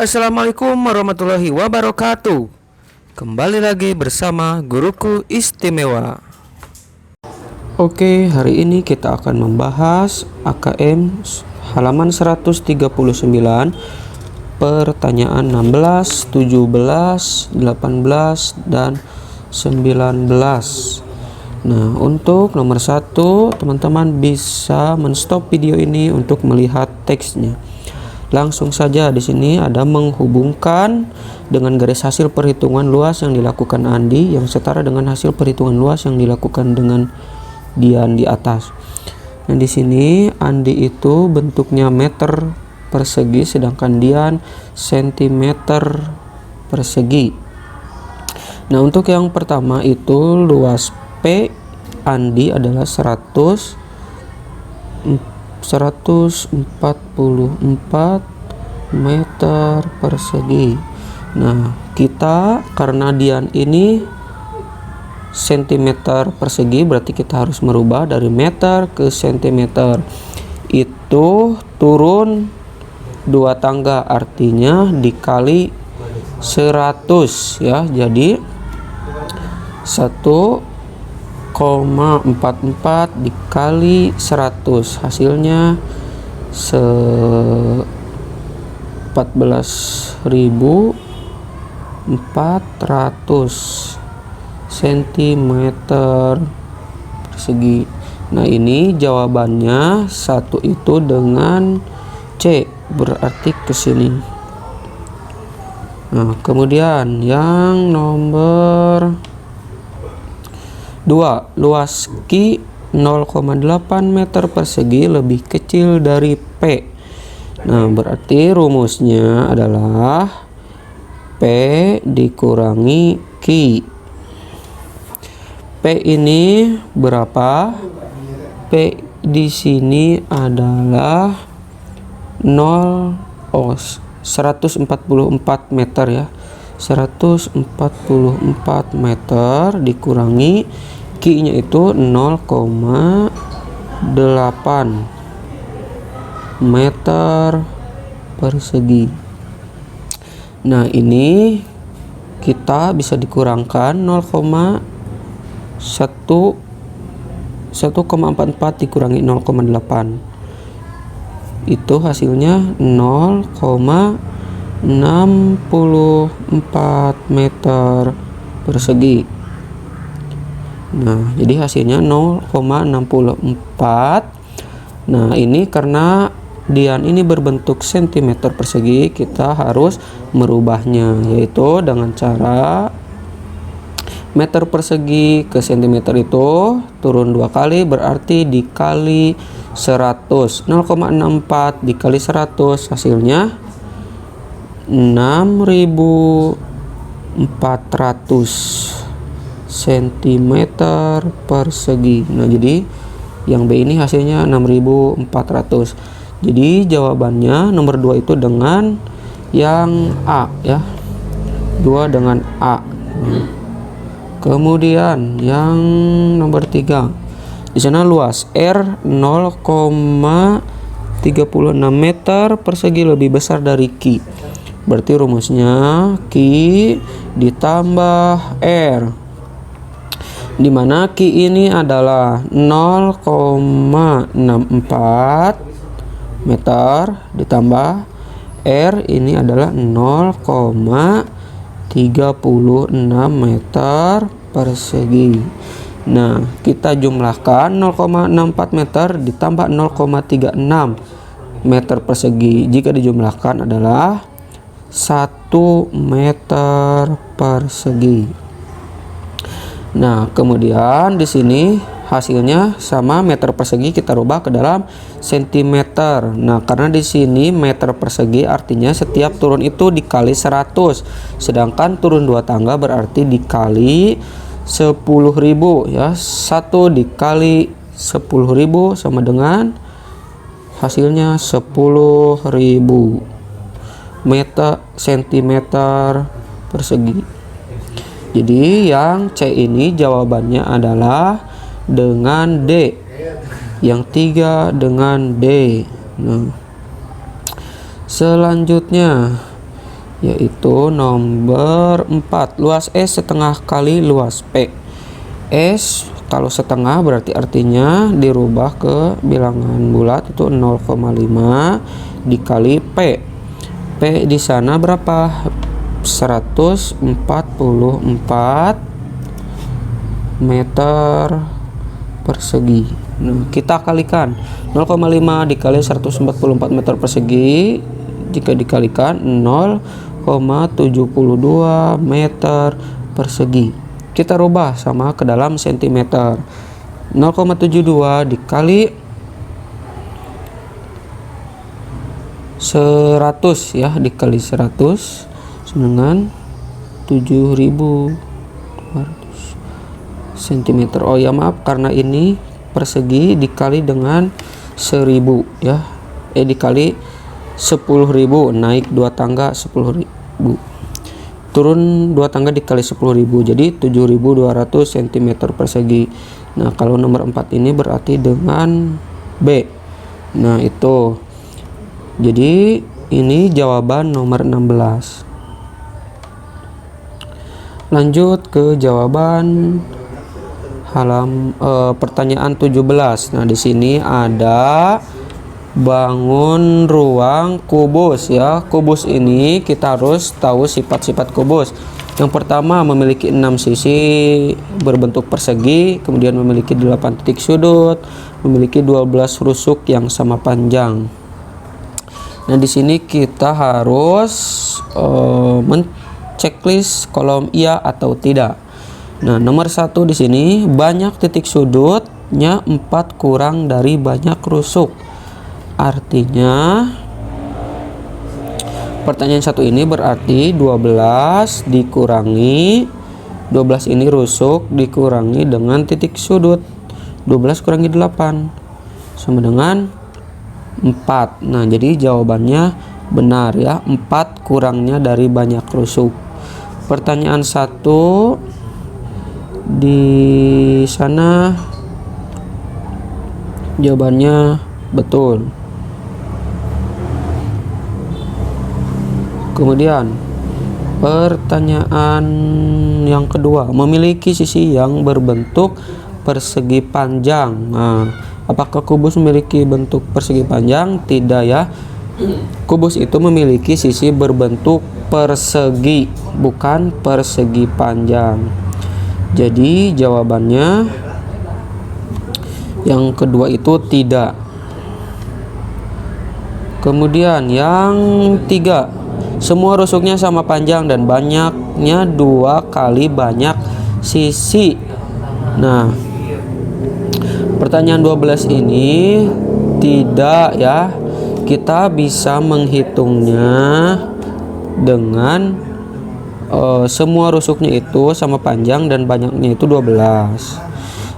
Assalamualaikum warahmatullahi wabarakatuh. Kembali lagi bersama guruku istimewa. Oke, hari ini kita akan membahas AKM halaman 139, pertanyaan 16, 17, 18, dan 19. Nah, untuk nomor 1, teman-teman bisa men-stop video ini untuk melihat teksnya. Langsung saja di sini ada menghubungkan dengan garis hasil perhitungan luas yang dilakukan Andi yang setara dengan hasil perhitungan luas yang dilakukan dengan Dian di atas. Nah, di sini Andi itu bentuknya meter persegi sedangkan Dian sentimeter persegi. Nah, untuk yang pertama itu luas P Andi adalah 144 meter persegi. Nah, kita karena Dian ini sentimeter persegi, berarti kita harus merubah dari meter ke sentimeter. Itu turun 2 tangga, artinya dikali 100 ya. Jadi 1,44 dikali 100 hasilnya 14.400 cm persegi. Nah, ini jawabannya 1 itu dengan C, berarti ke sini. Nah, kemudian yang nomor 2, luas Q 0,8 meter persegi lebih kecil dari P. Nah, berarti rumusnya adalah P dikurangi Q. P ini berapa? P di sini adalah 144 meter ya. 144 meter dikurangi Q-nya itu 0,8 meter persegi. Nah, ini kita bisa dikurangkan 1,44 dikurangi 0,8 itu hasilnya 0,64 meter persegi. Nah, jadi hasilnya 0,64. Nah, ini karena Dian ini berbentuk sentimeter persegi, kita harus merubahnya, yaitu dengan cara meter persegi ke sentimeter itu turun 2 kali, berarti dikali 100. 0,64 dikali 100 hasilnya 6.400 cm persegi. Nah, jadi yang B ini hasilnya 6.400. Jadi jawabannya nomor 2 itu dengan yang A ya. 2 dengan A. Kemudian yang nomor 3. Di sana luas R 0,36 meter persegi lebih besar dari Q. Berarti rumusnya Q ditambah R, di mana Q ini adalah 0,64 meter ditambah R ini adalah 0,36 meter persegi. Nah, kita jumlahkan 0,64 meter ditambah 0,36 meter persegi. Jika dijumlahkan adalah 1 meter persegi. Nah, kemudian di sini hasilnya sama meter persegi kita rubah ke dalam sentimeter. Nah, karena di sini meter persegi artinya setiap turun itu dikali 100. Sedangkan turun 2 tangga berarti dikali 10.000 ya. 1 dikali 10.000 sama dengan hasilnya 10.000 meter sentimeter persegi. Jadi yang C ini jawabannya adalah dengan D. Yang 3 dengan D. Nah, selanjutnya yaitu nomor 4. Luas S setengah kali luas P. S kalau setengah berarti artinya dirubah ke bilangan bulat, itu 0,5 dikali P. P di sana berapa? 144 meter persegi. Nah, kita kalikan 0,5 dikali 144 meter persegi, jika dikalikan 0,72 meter persegi. Kita rubah sama ke dalam sentimeter. 0,72 dikali 100 ya, dikali 100 dengan 7.200 cm. Oh ya, maaf, karena ini persegi dikali dengan 1000 ya. Dikali 10.000, naik 2 tangga 10.000. Turun 2 tangga dikali 10.000, jadi 7.200 cm persegi. Nah, kalau nomor 4 ini berarti dengan B. Nah, itu. Jadi ini jawaban nomor 16. Lanjut ke jawaban pertanyaan 17. Nah, di sini ada bangun ruang kubus ya. Kubus ini kita harus tahu sifat-sifat kubus. Yang pertama, memiliki 6 sisi berbentuk persegi, kemudian memiliki 8 titik sudut, memiliki 12 rusuk yang sama panjang. Nah, di sini kita harus menceklis kolom iya atau tidak. Nah, nomor 1 di sini banyak titik sudutnya 4 kurang dari banyak rusuk. Artinya pertanyaan 1 ini berarti 12 dikurangi 12 ini rusuk dikurangi dengan titik sudut. 12 kurangi 8 sama dengan 4. Nah, jadi jawabannya benar ya, 4 kurangnya dari banyak rusuk. Pertanyaan 1 di sana jawabannya betul. Kemudian pertanyaan yang kedua, memiliki sisi yang berbentuk persegi panjang. Nah, apakah kubus memiliki bentuk persegi panjang? Tidak ya. Kubus itu memiliki sisi berbentuk persegi, bukan persegi panjang. Jadi jawabannya yang kedua itu tidak. Kemudian yang 3, semua rusuknya sama panjang dan banyaknya 2 kali banyak sisi. Nah, pertanyaan 12 ini tidak ya. Kita bisa menghitungnya dengan semua rusuknya itu sama panjang dan banyaknya itu 12.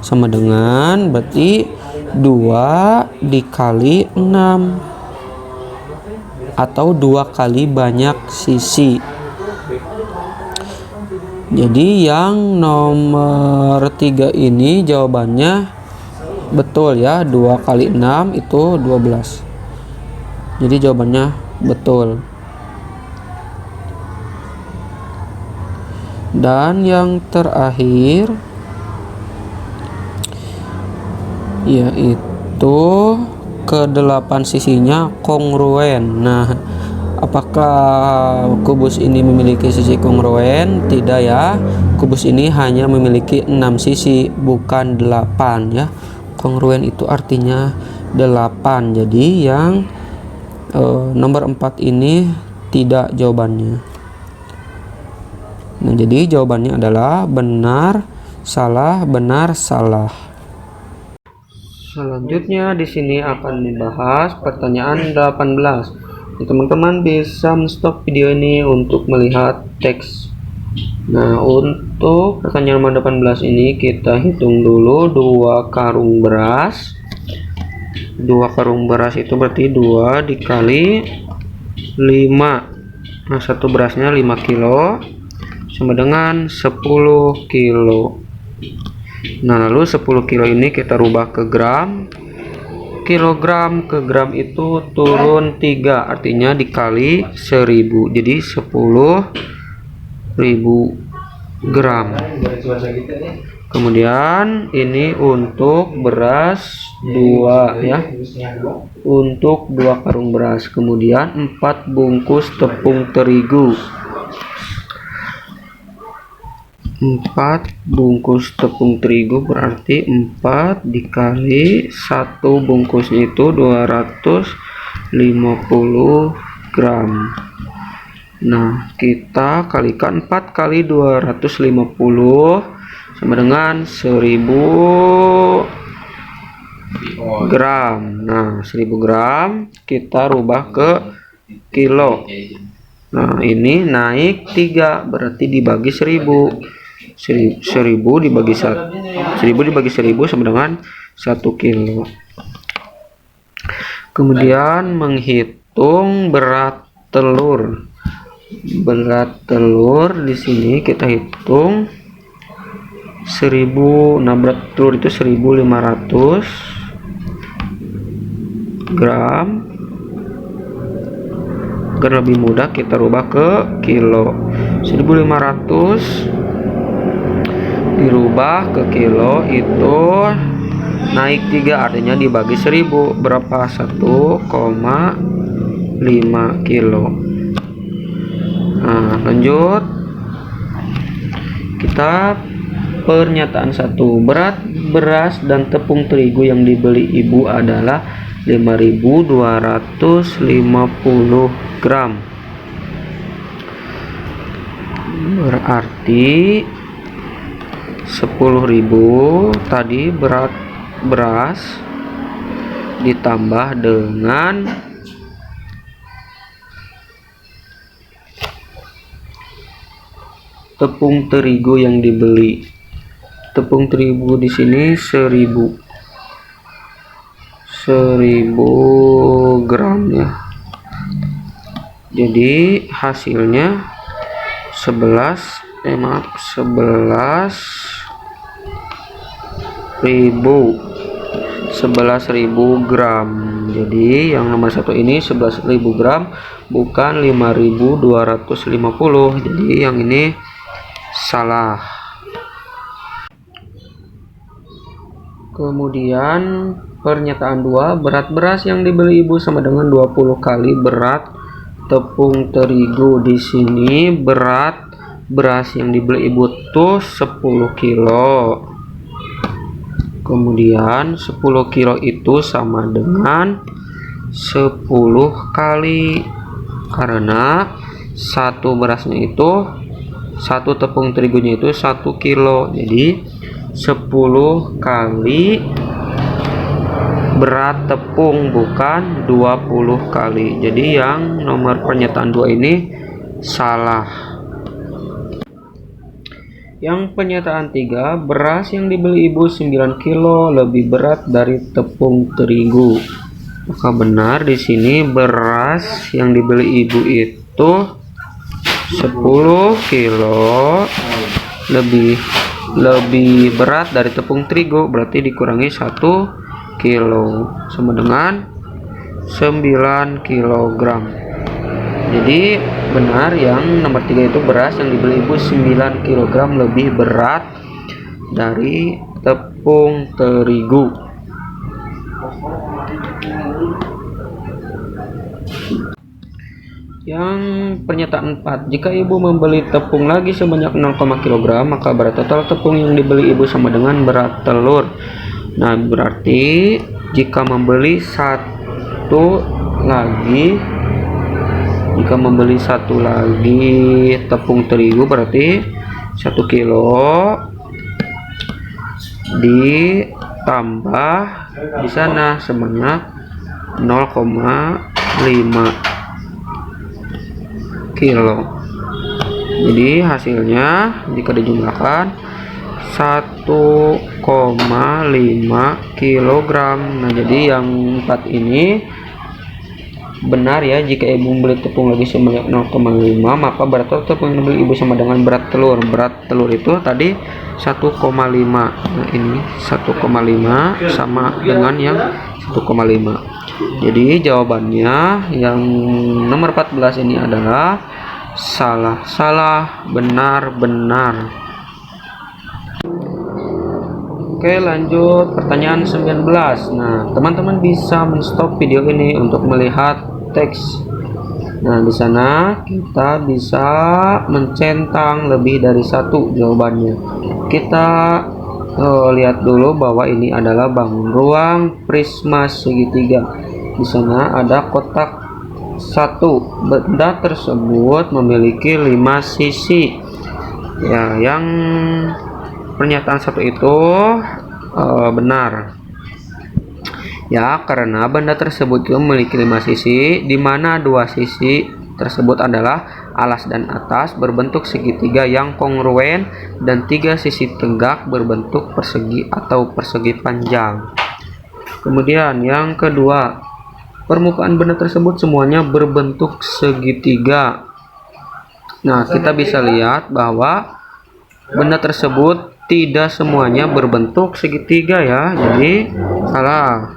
Sama dengan berarti 2 dikali 6 atau 2 kali banyak sisi. Jadi yang nomor 3 ini jawabannya betul ya, 2 kali 6 itu 12. Jadi jawabannya betul. Dan yang terakhir yaitu ke-8 sisinya kongruen. Nah, apakah kubus ini memiliki sisi kongruen? Tidak ya. Kubus ini hanya memiliki 6 sisi, bukan 8 ya. Kongruen itu artinya 8. Jadi yang nomor 4 ini tidak jawabannya. Nah, jadi jawabannya adalah benar, salah, benar, salah. Selanjutnya di sini akan dibahas pertanyaan 18. Teman-teman bisa menstop video ini untuk melihat teks. Nah, untuk pertanyaan nomor 18 ini kita hitung dulu 2 karung beras. 2 karung beras itu berarti 2 dikali 5. Nah, satu berasnya 5 kilo sama dengan 10 kilo. Nah, lalu 10 kilo ini kita rubah ke gram. kilogram ke gram itu turun 3, artinya dikali 1000, jadi 10.000 gram. Kemudian ini untuk beras 2 ya, untuk 2 karung beras. Kemudian 4 bungkus tepung terigu, 4 bungkus tepung terigu berarti 4 dikali 1 bungkusnya itu 250 gram. Nah, kita kalikan 4 kali 250 sama dengan 1000 gram. Nah, 1000 gram kita rubah ke kilo. Nah, ini naik 3 berarti dibagi 1000. 1000 dibagi 1000 sama dengan 1 kilo. Kemudian menghitung berat telur. Berat telur di sini kita hitung 1000. Nah, berat telur itu 1500 gram. Agar lebih mudah kita rubah ke kilo. 1500 dirubah ke kilo itu naik 3, artinya dibagi 1000 berapa? 1,5 kilo. Nah, lanjut kita pernyataan 1. Berat beras dan tepung terigu yang dibeli ibu adalah 5250 gram. Berarti 10.000 tadi berat beras ditambah dengan tepung terigu yang dibeli. Tepung terigu di sini 1000 gram ya. Jadi hasilnya 11.000 gram. Jadi yang nomor 1 ini 11.000 gram, bukan 5.250. Jadi yang ini salah. Kemudian pernyataan 2, berat beras yang dibeli ibu sama dengan 20 kali berat tepung terigu. Di sini berat beras yang dibeli ibu tuh 10 kilo. Kemudian 10 kilo itu sama dengan 10 kali, karena satu berasnya itu, satu tepung terigunya itu 1 kilo. Jadi 10 kali berat tepung, bukan 20 kali. Jadi yang nomor pernyataan 2 ini salah. Yang pernyataan 3, beras yang dibeli ibu 9 kilo lebih berat dari tepung terigu. Maka benar di sini beras yang dibeli ibu itu 10 kilo lebih berat dari tepung terigu, berarti dikurangi 1 kilo sama dengan 9 kilogram. Jadi benar yang nomor 3 itu beras yang dibeli ibu 9 kilogram lebih berat dari tepung terigu. Yang pernyataan 4, jika ibu membeli tepung lagi sebanyak 0, kg, maka berat total tepung yang dibeli ibu sama dengan berat telur. Nah, berarti jika membeli satu lagi tepung terigu, berarti 1 kilo ditambah di sana sebanyak 0,5 kilo. Jadi hasilnya jika dijumlahkan 1,5 kilogram. Nah, jadi yang 4 ini benar ya. Jika ibu membeli tepung lagi sebanyak 0,5, maka berat tepung yang dibeli ibu sama dengan berat telur. Berat telur itu tadi 1,5. Nah, ini 1,5 sama dengan yang 1,5. Jadi jawabannya yang nomor 14 ini adalah salah, benar. Oke, lanjut pertanyaan 19. Nah, teman-teman bisa men-stop video ini untuk melihat teks. Nah, di sana kita bisa mencentang lebih dari satu jawabannya. Kita lihat dulu bahwa ini adalah bangun ruang prisma segitiga. Di sana ada kotak 1. Benda tersebut memiliki 5 sisi. Ya, yang pernyataan 1 itu benar. Ya, karena benda tersebut itu memiliki 5 sisi, di mana 2 sisi tersebut adalah alas dan atas berbentuk segitiga yang kongruen dan 3 sisi tegak berbentuk persegi atau persegi panjang. Kemudian yang kedua, permukaan benda tersebut semuanya berbentuk segitiga. Nah, kita bisa lihat bahwa benda tersebut tidak semuanya berbentuk segitiga ya, jadi salah.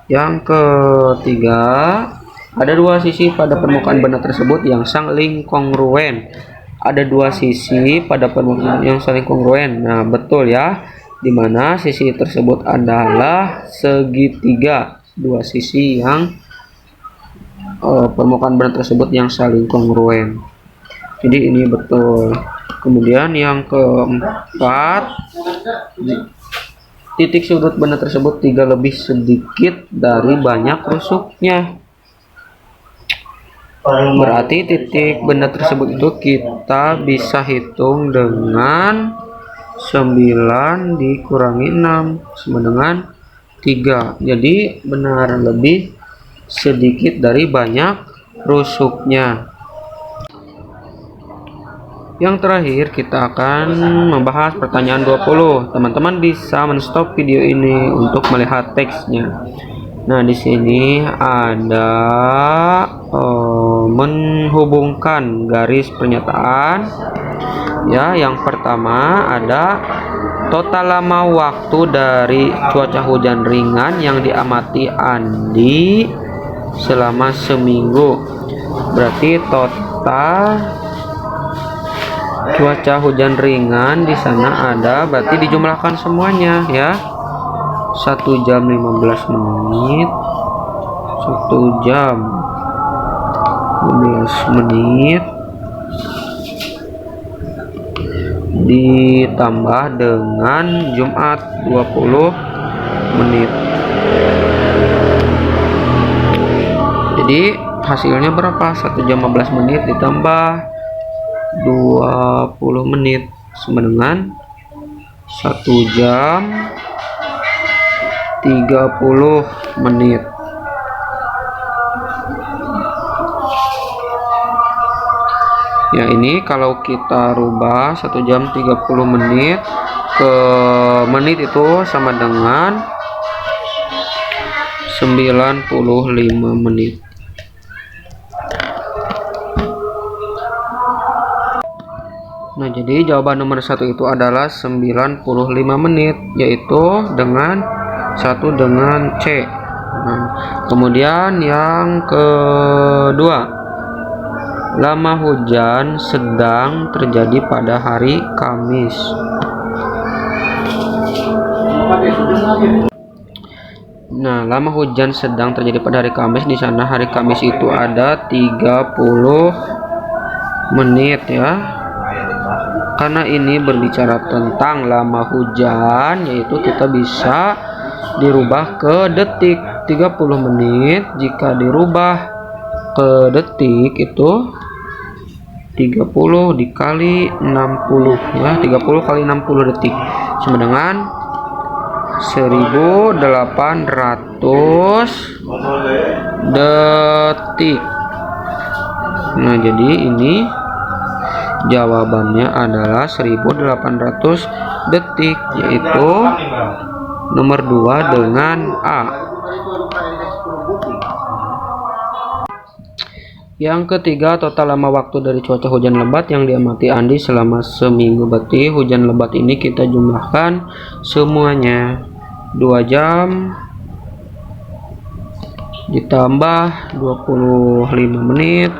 Yang ketiga, ada 2 sisi pada permukaan benda tersebut yang saling kongruen. Ada 2 sisi pada permukaan yang saling kongruen. Nah, betul ya, dimana sisi tersebut adalah segitiga. 2 sisi yang permukaan benda tersebut yang saling kongruen. Jadi ini betul. Kemudian yang keempat, titik sudut benda tersebut 3 lebih sedikit dari banyak rusuknya. Berarti titik benda tersebut itu kita bisa hitung dengan 9 dikurangi 6 sama dengan 3. Jadi benar lebih sedikit dari banyak rusuknya. Yang terakhir kita akan membahas pertanyaan 20. Teman-teman bisa men-stop video ini untuk melihat teksnya. Nah, di sini ada menghubungkan garis pernyataan. Ya, yang pertama ada total lama waktu dari cuaca hujan ringan yang diamati Andi selama seminggu. Berarti total cuaca hujan ringan di sana ada, berarti dijumlahkan semuanya ya. 1 jam 15 menit, 1 jam 15 menit ditambah dengan Jumat 20 menit. Jadi hasilnya berapa? 1 jam 15 menit ditambah 20 menit sama dengan 1 jam 30 menit. Ya, ini kalau kita rubah 1 jam 30 menit ke menit itu sama dengan 95 menit. Nah, jadi jawaban nomor 1 itu adalah 95 menit, yaitu dengan 1 dengan C. Nah, kemudian yang kedua, lama hujan sedang terjadi pada hari Kamis. Nah, lama hujan sedang terjadi pada hari Kamis. Di sana hari Kamis itu ada 30 menit ya. Karena ini berbicara tentang lama hujan, yaitu kita bisa dirubah ke detik. 30 menit jika dirubah ke detik itu 30 dikali 60 ya, 30 kali 60 detik sama dengan 1800 detik. Nah, jadi ini jawabannya adalah 1800 detik, yaitu nomor 2 dengan A. Yang ketiga, total lama waktu dari cuaca hujan lebat yang diamati Andi selama seminggu. Berarti hujan lebat ini kita jumlahkan semuanya. 2 jam ditambah 25 menit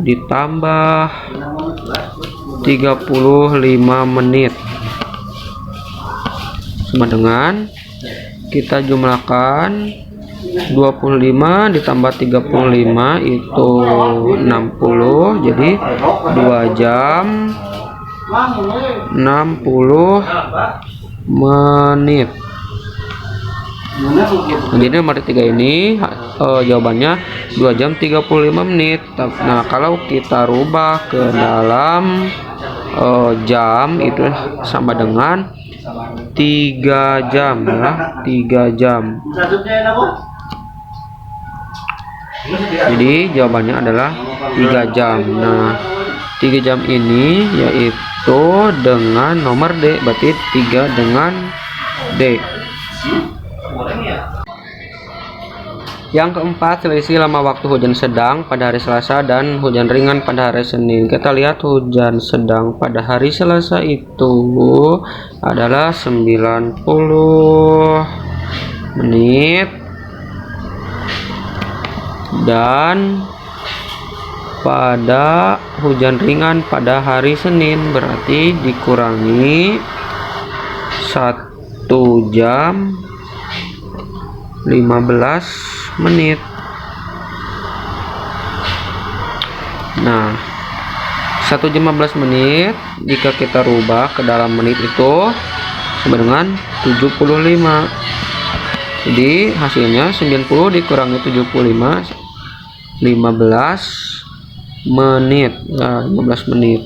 ditambah 35 menit sama dengan kita jumlahkan 25 ditambah 35 itu 60, jadi 2 jam 60 menit. Jadi nomor 3 ini jawabannya 2 jam 35 menit. Nah, kalau kita rubah ke dalam jam itu sama dengan 3 jam ya, 3 jam. Jadi jawabannya adalah 3 jam. Nah, 3 jam ini yaitu dengan nomor D, berarti 3 dengan D. Yang keempat, selisih lama waktu hujan sedang pada hari Selasa dan hujan ringan pada hari Senin. Kita lihat hujan sedang pada hari Selasa itu adalah 90 menit dan pada hujan ringan pada hari Senin berarti dikurangi 1 jam 15 menit. Nah, 1 jam 15 menit jika kita rubah ke dalam menit itu sama dengan 75. Jadi hasilnya 90 dikurangi 75, 15 menit ya, 15 menit.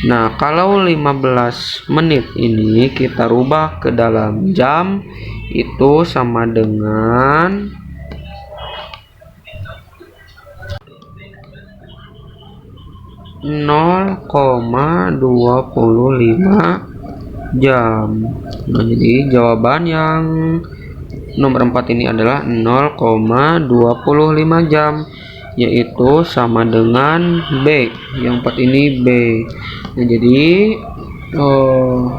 Nah, kalau 15 menit ini kita rubah ke dalam jam itu sama dengan 0,25 jam. Nah, jadi jawaban yang nomor 4 ini adalah 0,25 jam, yaitu sama dengan B. Yang 4 ini B. Nah, jadi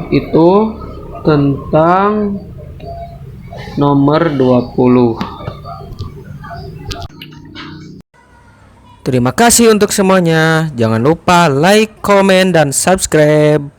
itu tentang nomor 20. Terima kasih untuk semuanya. Jangan lupa like, komen, dan subscribe.